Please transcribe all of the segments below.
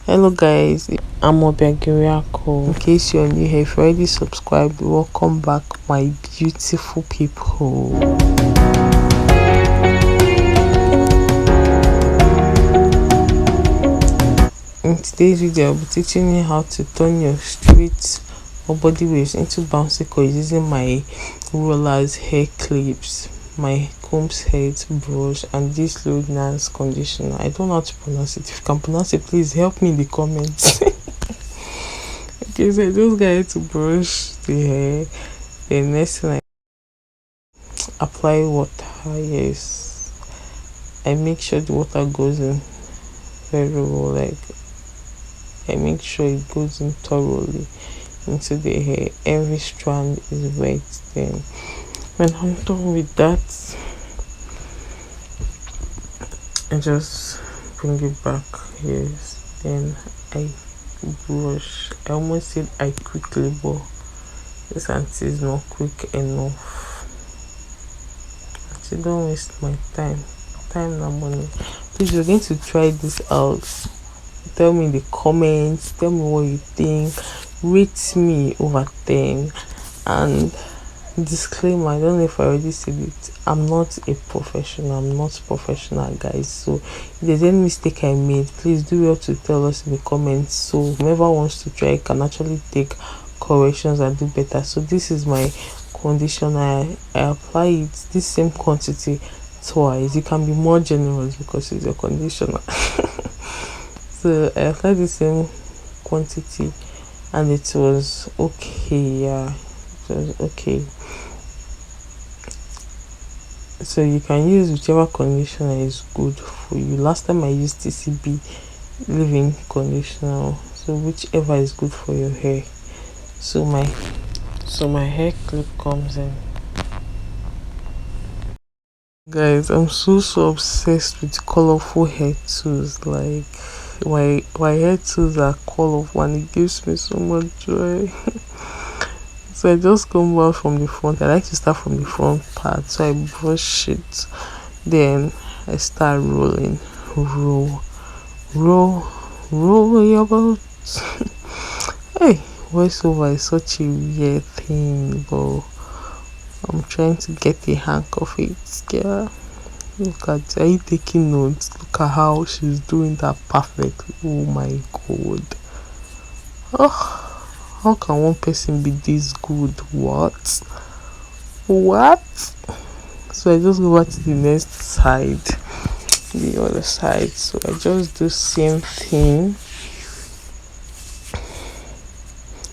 Hello guys, I'm Obiageriaku. In case you're new here, if you already subscribed, welcome back my beautiful people. In today's video, I'll be teaching you how to turn your straight or body waves into bouncy coils using my rollers, hair clips, my combs head brush, and this luminance conditioner. I don't know how to pronounce it. If you can pronounce it, please help me in the comments. Okay, so I just got to brush the hair. The next thing, I apply water. Yes, I make sure the water goes in very well. Like, I make sure it goes in thoroughly into the hair. Every strand is wet. Then when I'm done with that, I just bring it back. Yes, then I brush. I almost said I quickly, but this auntie is not quick enough. So don't waste my time. Time and money. Please, you're going to try this out. Tell me in the comments. Tell me what you think. Rate me over 10. And disclaimer, I don't know if I already said it. I'm not a professional. I'm not professional, guys. So if there's any mistake I made, please do well to tell us in the comments. So whoever wants to try can actually take corrections and do better. So this is my conditioner. I apply it this same quantity twice. You can be more generous because it's your conditioner. So I applied the same quantity and it was okay. Yeah, it was okay. So you can use whichever conditioner is good for you. Last time I used TCB leave-in conditioner, so whichever is good for your hair. So my hair clip comes in. Guys, I'm so obsessed with colorful hair tools. Like, my hair tools are colorful and it gives me so much joy. So I just come out from the front. I like to start from the front part, so I brush it, then I start rolling. Roll your boat. Hey, voiceover is such a weird thing, but I'm trying to get the hang of it. Yeah, look at, are you taking notes? Look at how she's doing that perfectly. Oh my god. Oh, how can one person be this good? What? So I just go back to the next side, the other side. So I just do same thing.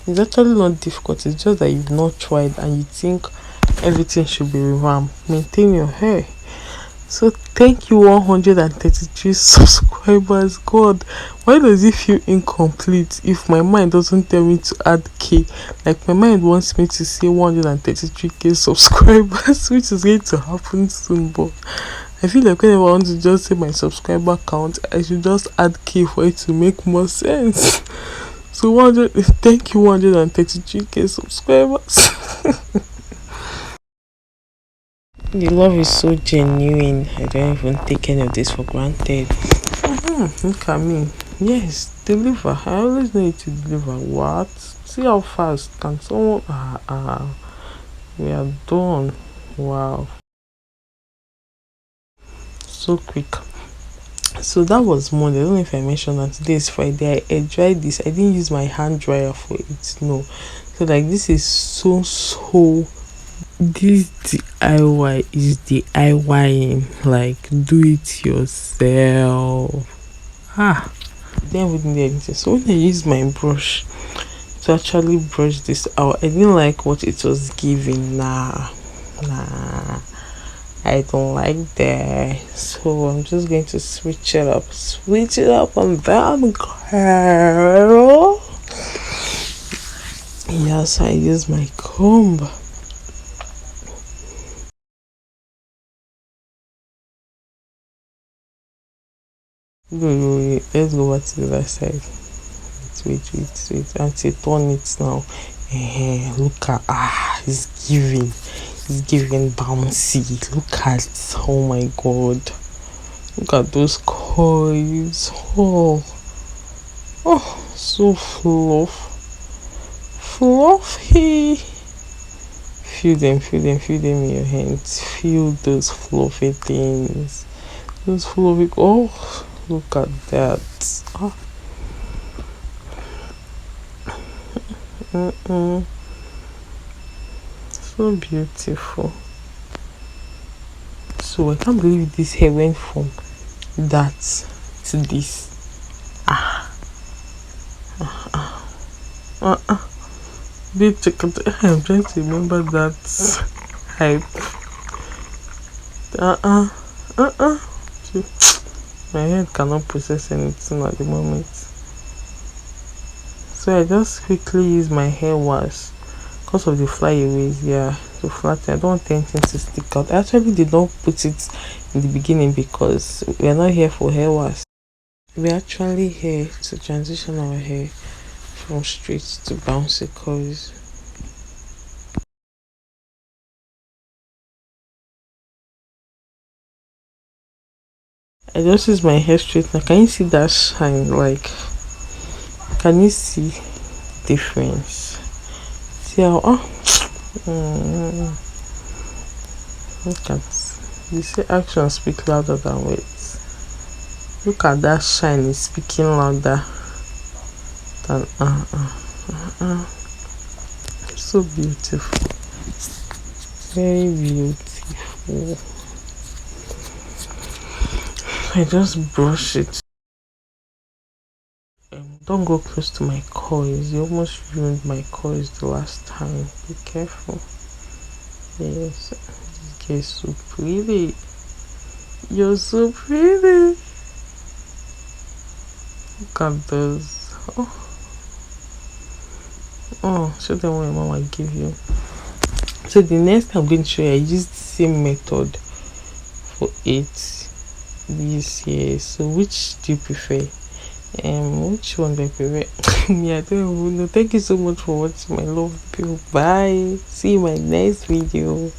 It's actually not difficult. It's just that you've not tried and you think everything should be revamped. Maintain your hair. So thank you 133 subscribers. God, why does it feel incomplete if my mind doesn't tell me to add K? Like, my mind wants me to say 133k subscribers, which is going to happen soon, but I feel like whenever I want to just say my subscriber count, I should just add K for it to make more sense. So 100, thank you 133k subscribers. The love is so genuine. I don't even take any of this for granted. Look at me. Yes, deliver. I always know to deliver. What? See how fast can someone? We are done. Wow, so quick. So that was Monday. I don't know if I mentioned that today is Friday. I dried this. I didn't use my hand dryer for it. No. So like this is so. This DIY is DIYing, like do it yourself. Then we didn't do anything. So when I used my brush to actually brush this out, I didn't like what it was giving. Nah, I don't like that. So I'm just going to switch it up on that girl. Yes, I use my comb. Wait, let's go back to the other side. Wait. And say turn it now. Look at, it's giving bouncy. Look at, oh my god. Look at those coils. Oh, Oh, so fluffy. Feel them in your hands. Feel those fluffy things. Those fluffy. Oh, look at that. Ah, mm-mm. So beautiful. So I can't believe this hair went from that to this. Uh, I'm trying to remember that hype. Uh uh uh uh. My head cannot process anything at the moment. So I just quickly use my hair wash because of the flyaways, yeah, to flatten. I don't want anything to stick out. I actually did not put it in the beginning because we're not here for hair wash. We're actually here to transition our hair from straight to bouncy curls. I just use my hair straightener. Can you see that shine? Like, can you see difference? See how? Oh, look at. You see, actions speak louder than words. Look at that shine. It's speaking louder than. So beautiful. Very beautiful. I just brush it. Don't go close to my coils. You almost ruined my coils the last time. Be careful. Yes, this girl is so pretty. You're so pretty. Look at this. Oh, show them what your mama give you. So the next time I'm going to show you, I used the same method for it this year. So which do you prefer? Which one do I prefer? Yeah, I don't even know. Thank you so much for watching, my love people. Bye. See you in my next video.